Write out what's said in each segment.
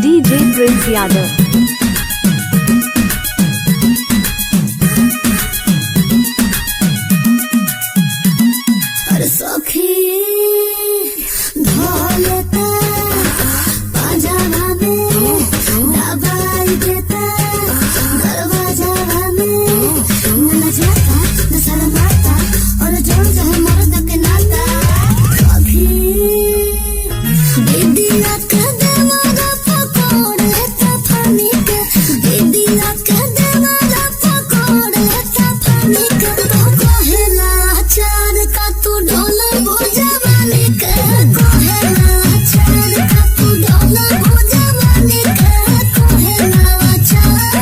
DJ Prince Yadav. सखी ढोलता पाजामा में दबाई देता दरवाजा में न जाता न शर्माता और जोड़ जाए मर्द के नाता सखी दीदिया के देवारा पकड़ लेता फानी के दीदिया के देवारा पकड़ लेता फानी के तो कहेला चार का तू ढोला वो जवानी के कहेला चार का तू ढोला वो जवानी के कहेला चार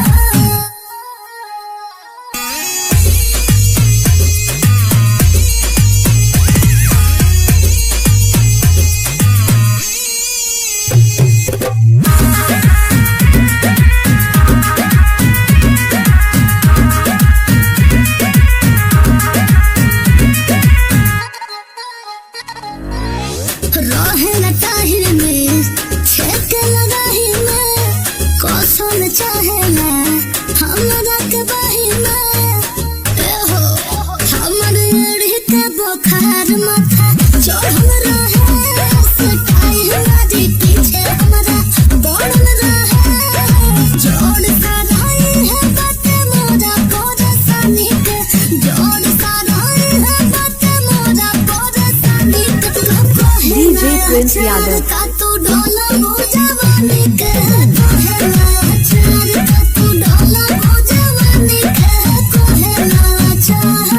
रहेला ताहिर में छेक लगाही में कौशल चाहेला हमरा के बाही में ए हो हमर एड़ी के बुखार माथा चढ़ल रहे सटाई हमारी पीछे हमरा पड़ल रहे जोड़ सा रही है बात मोरा परेशानी के जोड़ सा रही है बात मोरा परेशानी के DJ Prince Yadav. का तू ढोला वो जवानी के कहेला चार का तू ढोला वो जवानी के कहेला चार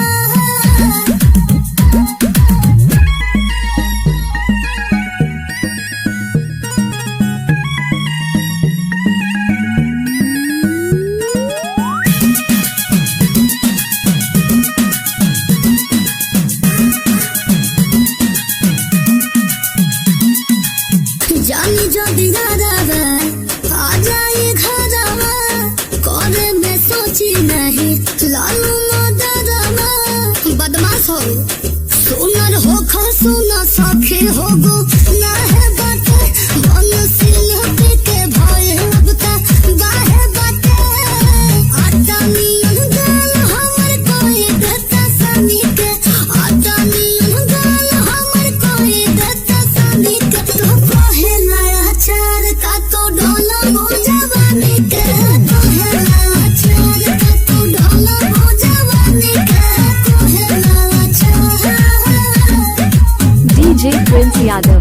जानी जो दिनारावा आ जाए घरवा करे में सोची नहीं लालू मदरवा बदमाश हो सुनर हो खो सुना सखी हो गो ना है बाटे मन सिलती के भय लगता गाहे बाटे आटा नियन गाल हमर कोई देता सनी के आटा नियन गाल हमर कोई देता सनी के तो कहेला चार का तो ढोला वो जवानी के कहेला चार का तो ढोला वो जवानी के कहेला चार DJ Prince Yadav.